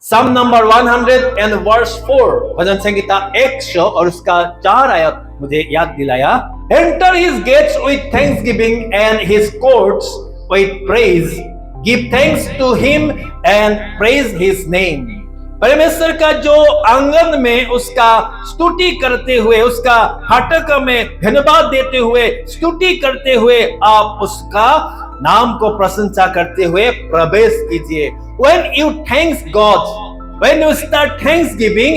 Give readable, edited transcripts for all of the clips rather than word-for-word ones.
Psalm number 100 and verse 4, भजन संहिता 100 और उसका 4 आयत मुझे याद दिलाया. Enter his gates with thanksgiving and his courts with praise. Give thanks to him and praise his name. परमेश्वर का जो आंगन में उसका स्तुति करते हुए, उसका फाटक में धन्यवाद देते हुए, स्तुति करते हुए आप उसका नाम को प्रशंसा करते हुए प्रवेश कीजिए. When you thanks God, when you start thanksgiving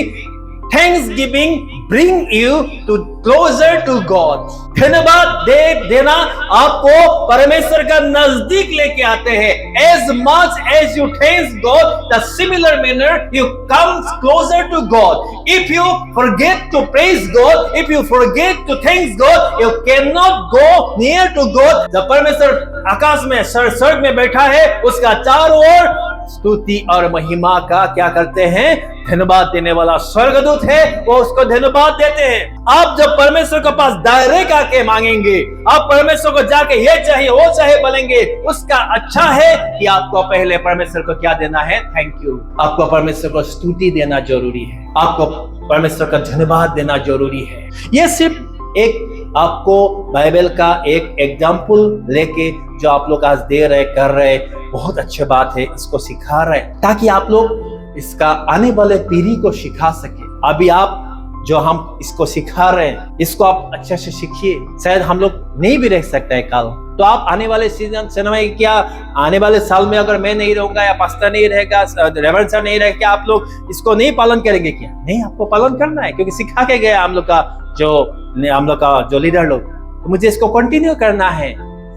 bring you to closer to God. धन्यवाद देना आपको परमेश्वर का नजदीक लेके आते हैं. As much as you thank God, the similar manner you come closer to God. If you forget to praise God, if you forget to thank God, you cannot go near to God. जब परमेश्वर आकाश में स्वर्ग में बैठा है, उसका चारों ओर स्तुति और महिमा का क्या करते हैं? धन्यवाद देने वाला स्वर्गदूत है, वो उसको धन्यवाद देते हैं. आप जब परमेश्वर के पास डायरेक्ट आके मांगेंगे, आप परमेश्वर को जाके ये चाहिए वो चाहिए बोलेंगे, उसका अच्छा है कि आपको पहले परमेश्वर को क्या देना है? Thank you. आपको परमेश्वर को स्तुति देना जरूरी है, आपको परमेश्वर का धन्यवाद देना जरूरी है. ये सिर्फ एक आपको बाइबल का एक एग्जाम्पल लेके जो आप लोग आज दे रहे कर रहे, बहुत अच्छी बात है, इसको सिखा रहे ताकि आप लोग इसका आने वाले पीढ़ी को सिखा सके. अभी आप जो हम इसको सिखा रहे हैं, इसको आप अच्छे से सीखिए. शायद हम लोग नहीं भी रह सकते हैं कल, तो आप आने वाले सीजन में क्या आने वाले साल में अगर मैं नहीं रहूंगा या पास्टर नहीं रहेगा, रेवरेंड सर नहीं रहेगा, आप लोग इसको नहीं पालन करेंगे क्या? नहीं, आपको पालन करना है, क्योंकि सिखा के गया हम लोग का जो लीडर लोग. तो मुझे इसको कंटिन्यू करना है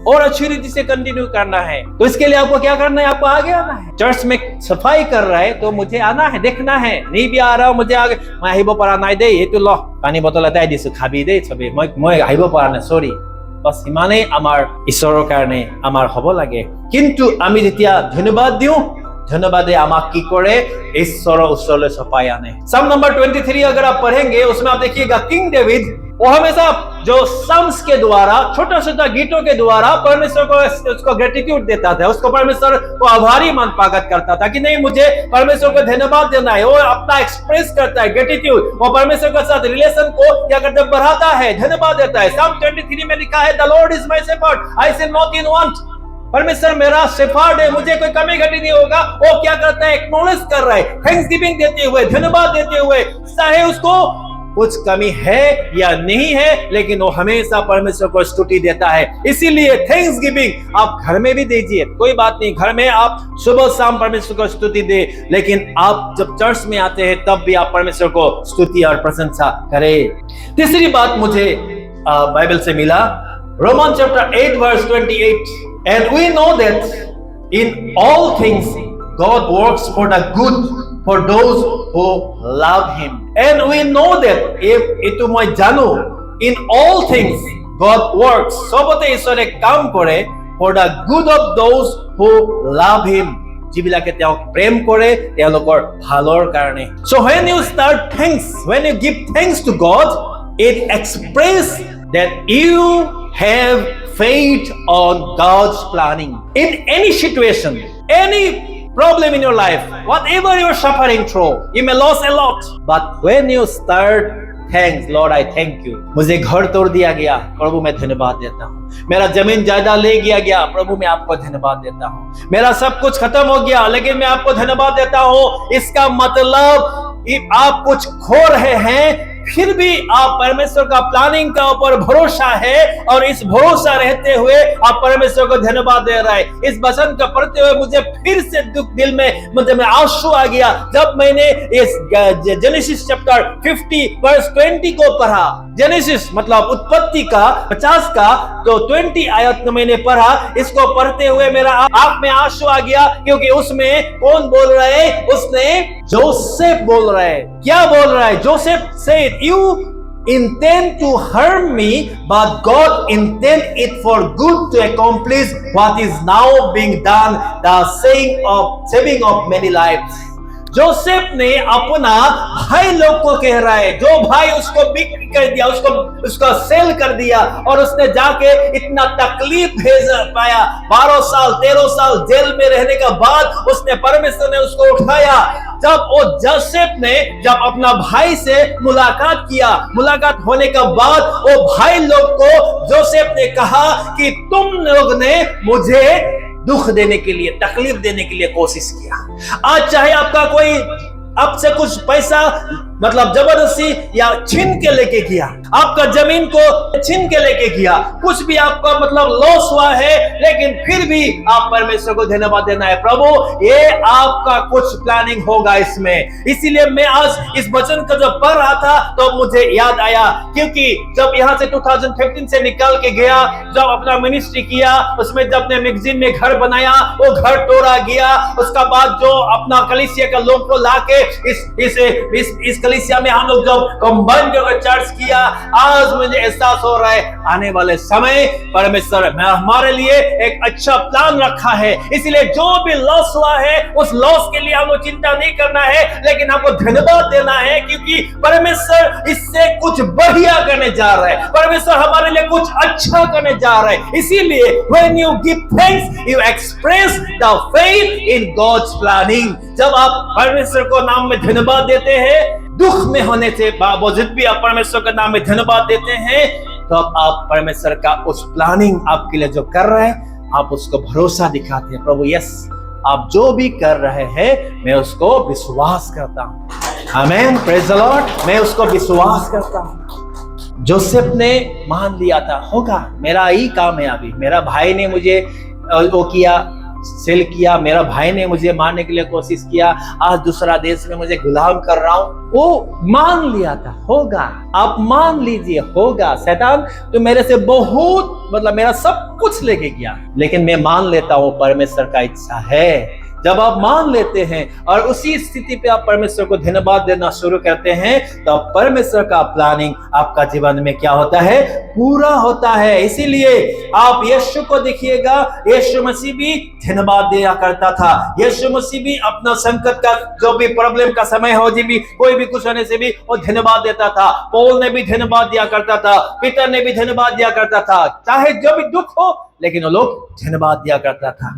और अच्छी रीति से कंटिन्यू करना है. तो इसके लिए आपको क्या करना है? आपको आगे आना है. चर्च में सफाई कर रहा है तो मुझे आना है, देखना है. नहीं भी आ रहा हूँ, मुझे आगे मैं আহিব পৰা নাই দেই, এইটো ল পানী বটল এটাই দিছো, খাবি দেই চবে, মই আহিব পৰা নাই, সৰি. বাস ইমানেই আমাৰ ঈশ্বৰৰ কাৰণে আমাৰ হ'ব লাগে. কিন্তু আমি যেতিয়া ধন্যবাদ দিওঁ, धन्यवाद আমাক কি করে? ঈশ্বৰৰ ওচৰলৈ চপাই আনে. Psalm number 23 अगर आप पढ़ेंगे, उसमें आप देखिएगा किंग डेविड वो हमेशा जो साम्स के द्वारा, छोटा छोटा गीतों के द्वारा परमेश्वर को उसको ग्रेटिट्यूड देता था, उसको परमेश्वर को आभारी मन प्रकट करता था कि नहीं, मुझे परमेश्वर को धन्यवाद देना है. वो अपना एक्सप्रेस करता है ग्रेटिट्यूड, वो परमेश्वर के साथ रिलेशन को क्या करता है? बढ़ाता है, धन्यवाद देता है. Psalm 23 में लिखा है, the Lord is my shepherd, I shall not in want. परमेश्वर मेरा शेफर्ड है, मुझे कोई कमी घटी नहीं होगा. वो क्या करता है? एक्नॉलेज कर रहा है, थैंक्सगिविंग देते हुए, धन्यवाद देते हुए, चाहे उसको कुछ कमी है या नहीं है, लेकिन वो हमेशा परमेश्वर को स्तुति देता है. इसीलिए थैंक्सगिविंग आप घर में भी दीजिए, कोई बात नहीं, घर में आप सुबह शाम परमेश्वर को स्तुति दे, लेकिन आप जब चर्च में आते हैं तब भी आप परमेश्वर को स्तुति और प्रशंसा करें. तीसरी बात मुझे बाइबल से मिला, Roman chapter 8 verse 28, and we know that in all things God works for the good for those who love him. And we know that itu মই jano, in all things God works, sobate ishore kaam kore for the good of those who love him, jibilake teok prem kore teolokor bhalor karone. So when you start thanks, when you give thanks to God, it expresses that you have faith on God's planning. In any situation, any problem in your life, whatever you're suffering through, you may lose a lot, but when you start thanks, Lord I thank you, मुझे घर तोड़ दिया गया, प्रभु मैं धन्यवाद देता हूँ. मेरा जमीन जायदाद ले गया, प्रभु मैं आपको धन्यवाद देता हूँ. मेरा सब कुछ खत्म हो गया, लेकिन मैं आपको धन्यवाद देता हूँ. इसका मतलब आप कुछ खो रहे हैं, फिर भी आप परमेश्वर का प्लानिंग का ऊपर भरोसा है, और इस भरोसा रहते हुए आप परमेश्वर को धन्यवाद दे रहे हैं. इस वचन का पढ़ते हुए मुझे फिर से दुख दिल में मुझे आंसू आ गया जब मैंने इस जेनेसिस चैप्टर 50 वर्स 20 को पढ़ा. जेनेसिस मतलब उत्पत्ति का 50 का तो 20 आयत को मैंने पढ़ा. इसको पढ़ते हुए मेरा आंख में आंसू आ गया, क्योंकि उसमें कौन बोल रहा है? उसने जोसेफ बोल रहा है. क्या बोल रहा है? Joseph said, you intend to harm me, but God intend it for good to accomplish what is now being done, the saving of many lives. Joseph ने अपना भाई लोग को कह रहा है, जो भाई उसको बिक्री कर दिया, उसको सेल कर दिया, और उसने जाके इतना तकलीफ भेज पाया, 12 साल 13 साल जेल में रहने के बाद उसने परमेश्वर ने उसको उठाया। जब वो जोसेफ ने जब अपना भाई से मुलाकात किया, मुलाकात होने के बाद वो भाई लोग को जोसेफ ने कहा कि तुम लोग ने मुझे दुख देने के लिए, तकलीफ देने के लिए कोशिश किया। आज चाहे आपका कोई आपसे कुछ पैसा मतलब जबरदस्ती या छीन के लेके किया, आपका जमीन को छीन के लेके किया, कुछ भी आपका मतलब लॉस हुआ है, लेकिन फिर भी आप परमेश्वर को धन्यवाद देना है, प्रभु ये आपका कुछ प्लानिंग होगा इसमें। इसीलिए मैं आज इस वचन को जब पढ़ रहा था तो मुझे याद आया, क्योंकि जब यहाँ से 2015 से निकल के गया, जब अपना मिनिस्ट्री किया, उसमें जब अपने मैगजीन में घर बनाया, वो घर तोड़ा गया। उसका बाद जो अपना कलीसिया का लोग को लाके इस कलीसिया में हम लोग जब कंबाइन करके चर्च किया, आज मुझे एहसास हो रहा है आने वाले समय परमेश्वर हमारे लिए एक अच्छा प्लान रखा है। इसलिए जो भी लॉस हुआ है उस लॉस के लिए हमको चिंता नहीं करना है, लेकिन हमको धन्यवाद देना है, क्योंकि परमेश्वर इससे कुछ बढ़िया करने जा रहा है, परमेश्वर हमारे लिए कुछ अच्छा करने जा रहा है। इसीलिए when you give thanks you express the faith in God's planning। जब आप परमेश्वर को नाम में धन्यवाद देते हैं, दुख में होने से बावजूद भी आप परमेश्वर के नाम में धन्यवाद देते हैं, तो आप परमेश्वर का उस प्लानिंग आपके लिए जो कर रहे हैं, आप उसको भरोसा दिखाते हैं। प्रभु यस, आप जो भी कर रहे हैं मैं उसको विश्वास करता हूं। आमीन, प्रेज द लॉर्ड। मैं उसको विश्वास करता हूं। जोसेफ ने मान लिया था, होगा मेरा ही काम है, अभी मेरा भाई ने मुझे वो किया, सेल किया, मेरा भाई ने मुझे मारने के लिए कोशिश किया, आज दूसरा देश में मुझे गुलाम कर रहा हूं, वो मान लिया था, होगा। आप मान लीजिए, होगा। शैतान तो मेरे से बहुत मतलब मेरा सब कुछ लेके गया, लेकिन मैं मान लेता हूं परमेश्वर का इच्छा है। जब आप मान लेते हैं और उसी स्थिति पे आप परमेश्वर को धन्यवाद देना शुरू करते हैं, तो परमेश्वर का प्लानिंग आपका जीवन में क्या होता है, पूरा होता है। इसीलिए आप यीशु को देखिएगा, यीशु मसीह भी धन्यवाद दिया करता था। यीशु मसीह भी अपना संकट का जो भी प्रॉब्लम का समय हो, जी भी कोई भी कुछ होने से भी वो धन्यवाद देता था। पौल ने भी धन्यवाद दिया करता था, पीटर ने भी धन्यवाद दिया करता था, चाहे जो भी दुख हो, लेकिन वो लोग धन्यवाद दिया करता था।